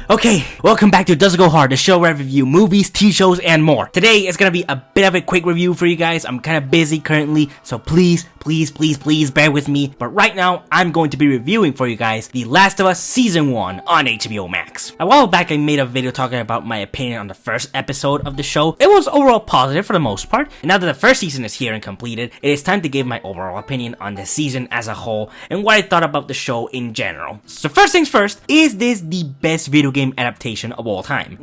Okay, welcome back to Does It Go Hard, the show where I review movies, TV shows, and more. Today is gonna be a bit of a quick review for you guys. I'm kinda busy currently, so please bear with me. But right now, I'm going to be reviewing for you guys The Last of Us Season 1 on HBO Max. A while back, I made a video talking about my opinion on the first episode of the show. It was overall positive for the most part, and now that the first season is here and completed, it is time to give my overall opinion on the season as a whole and what I thought about the show in general. So first things first, is this the best video game adaptation of all time?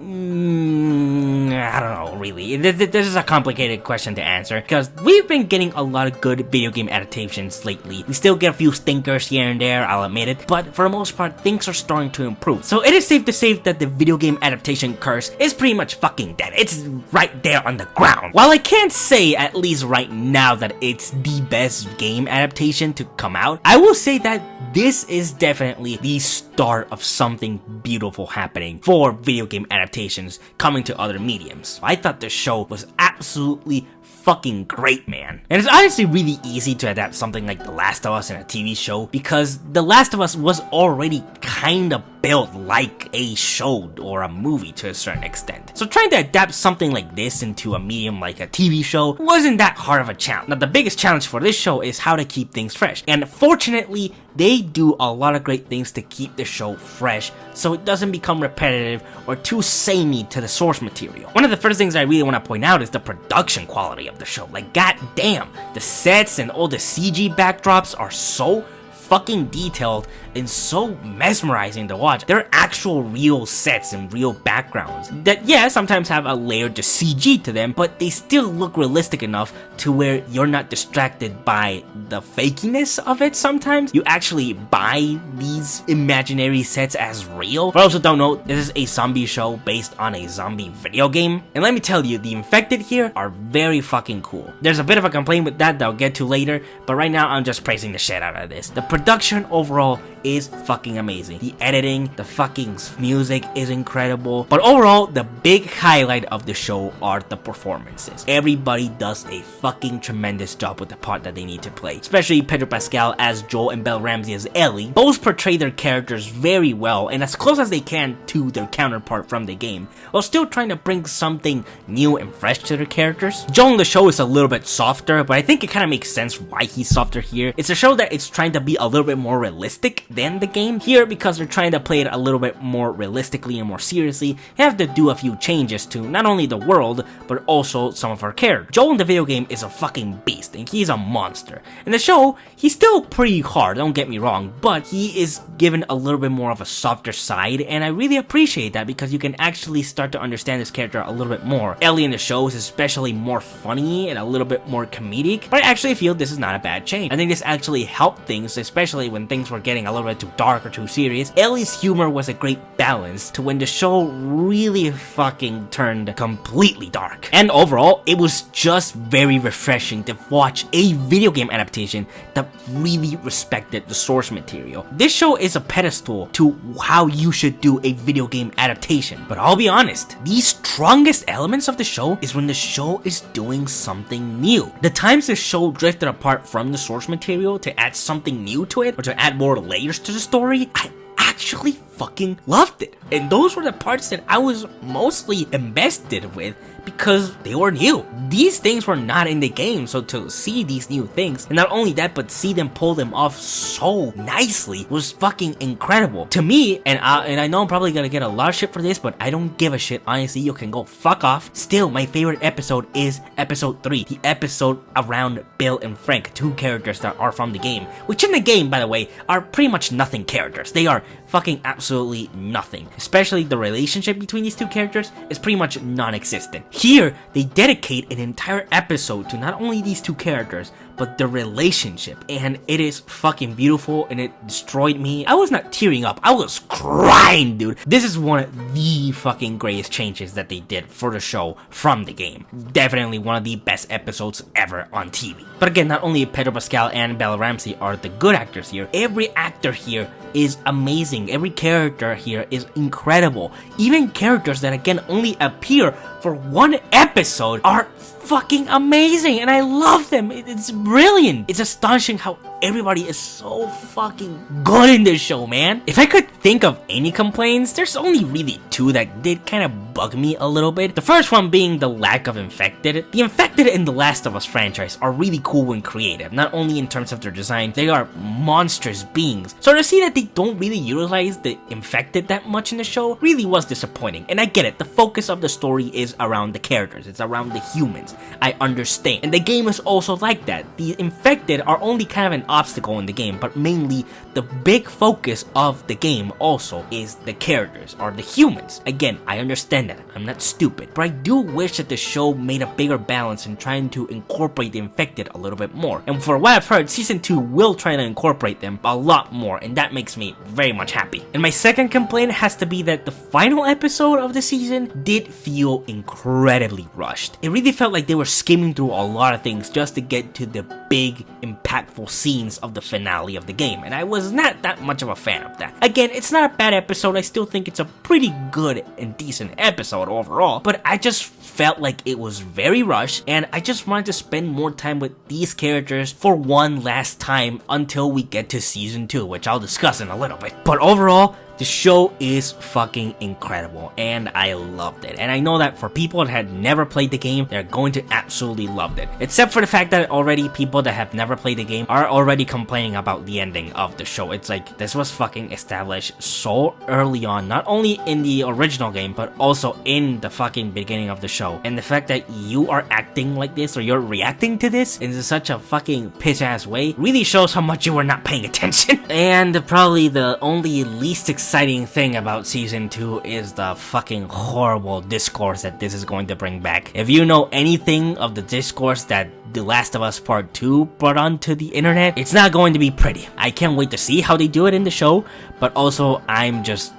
I don't know, really. This is a complicated question to answer because we've been getting a lot of good video game adaptations lately. We still get a few stinkers here and there, I'll admit it, but for the most part, things are starting to improve. So it is safe to say that the video game adaptation curse is pretty much fucking dead. It's right there on the ground. While I can't say, at least right now, that it's the best game adaptation to come out, I will say that this is definitely the start of something beautiful happening for video game adaptations coming to other mediums. I thought the show was absolutely fucking great, man. And it's honestly really easy to adapt something like The Last of Us in a TV show because The Last of Us was already kinda built like a show or a movie to a certain extent. So trying to adapt something like this into a medium like a TV show wasn't that hard of a challenge. Now the biggest challenge for this show is how to keep things fresh. And fortunately, they do a lot of great things to keep the show fresh so it doesn't become repetitive or too samey to the source material. One of the first things I really want to point out is the production quality of the show. Like, goddamn, the sets and all the CG backdrops are so fucking detailed and so mesmerizing to watch. They're actual real sets and real backgrounds that, yeah, sometimes have a layer to CG to them, but they still look realistic enough to where you're not distracted by the fakiness of it sometimes. You actually buy these imaginary sets as real. For those who don't know, this is a zombie show based on a zombie video game, and let me tell you, the infected here are very fucking cool. There's a bit of a complaint with that I'll get to later, but right now I'm just praising the shit out of this. The production overall is fucking amazing. The editing, the fucking music is incredible. But overall, the big highlight of the show are the performances. Everybody does a fucking tremendous job with the part that they need to play. Especially Pedro Pascal as Joel and Bella Ramsey as Ellie. Both portray their characters very well and as close as they can to their counterpart from the game, while still trying to bring something new and fresh to their characters. Joel in the show is a little bit softer, but I think it kind of makes sense why he's softer here. It's a show that it's trying to be a little bit more realistic than the game. Here, because they're trying to play it a little bit more realistically and more seriously, they have to do a few changes to not only the world, but also some of our characters. Joel in the video game is a fucking beast, and he's a monster. In the show, he's still pretty hard, don't get me wrong, but he is given a little bit more of a softer side, and I really appreciate that because you can actually start to understand this character a little bit more. Ellie in the show is especially more funny and a little bit more comedic, but I actually feel this is not a bad change. I think this actually helped things, especially when things were getting a little bit too dark or too serious. Ellie's humor was a great balance to when the show really fucking turned completely dark. And overall, it was just very refreshing to watch a video game adaptation that really respected the source material. This show is a pedestal to how you should do a video game adaptation. But I'll be honest, the strongest elements of the show is when the show is doing something new. The times the show drifted apart from the source material to add something new to it or to add more layers to the story, I actually fucking loved it. And those were the parts that I was mostly invested with because they were new. These things were not in the game, so to see these new things, and not only that, but see them pull them off so nicely was fucking incredible. To me, and I know I'm probably gonna get a lot of shit for this, but I don't give a shit, honestly, you can go fuck off. Still, my favorite episode is episode 3, the episode around Bill and Frank, two characters that are from the game, which in the game, by the way, are pretty much nothing characters. They are fucking absolutely nothing. Especially the relationship between these two characters is pretty much non-existent. Here, they dedicate an entire episode to not only these two characters, but the relationship, and it is fucking beautiful, and it destroyed me. I was not tearing up, I was crying, dude. This is one of the fucking greatest changes that they did for the show from the game. Definitely one of the best episodes ever on TV. But again, not only Pedro Pascal and Bella Ramsey are the good actors here, every actor here is amazing. Every character here is incredible. Even characters that again only appear for one episode are fucking amazing, and I love them. It's brilliant. It's astonishing how everybody is so fucking good in this show, man. If I could think of any complaints, there's only really two that did kind of bug me a little bit. The first one being the lack of infected. The infected in the Last of Us franchise are really cool and creative, not only in terms of their design, they are monstrous beings. So to see that they don't really utilize the infected that much in the show really was disappointing. And I get it, the focus of the story is around the characters, it's around the humans. I understand. And the game is also like that. The infected are only kind of an obstacle in the game, but mainly the big focus of the game also is the characters, or the humans. Again, I understand that, I'm not stupid, but I do wish that the show made a bigger balance in trying to incorporate the infected a little bit more. And for what I've heard, season 2 will try to incorporate them a lot more, and that makes me very much happy. And my second complaint has to be that the final episode of the season did feel incredibly rushed. It really felt like they were skimming through a lot of things just to get to the big, impactful scenes of the finale of the game, and I was not that much of a fan of that. Again, it's not a bad episode, I still think it's a pretty good and decent episode overall, but I just felt like it was very rushed, and I just wanted to spend more time with these characters for one last time until we get to season 2, which I'll discuss in a little bit. But overall, the show is fucking incredible, and I loved it. And I know that for people that had never played the game, they're going to absolutely love it. Except for the fact that already people that have never played the game are already complaining about the ending of the show. It's like, this was fucking established so early on, not only in the original game, but also in the fucking beginning of the show. And the fact that you are acting like this, or you're reacting to this in such a fucking piss-ass way, really shows how much you were not paying attention. And probably the only least exciting thing about season 2 is the fucking horrible discourse that this is going to bring back. If you know anything of the discourse that The Last of Us Part 2 brought onto the internet, it's not going to be pretty. I can't wait to see how they do it in the show, but also I just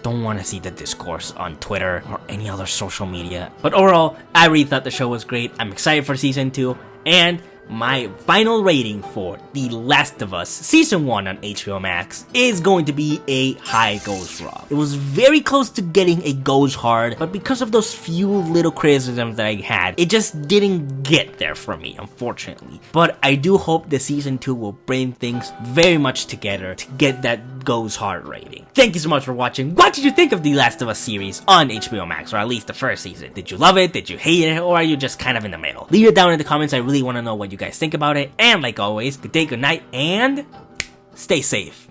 don't want to see the discourse on Twitter or any other social media. But overall, I really thought the show was great. I'm excited for season 2, and my final rating for The Last of Us Season 1 on HBO Max is going to be a high goes raw. It was very close to getting a goes hard, but because of those few little criticisms that I had, it just didn't get there for me, unfortunately. But I do hope the Season 2 will bring things very much together to get that goes hard rating. Thank you so much for watching. What did you think of The Last of Us series on HBO Max, or at least the first season? Did you love it? Did you hate it? Or are you just kind of in the middle? Leave it down in the comments. I really want to know what you guys think about it. And like always, good day, good night, and stay safe.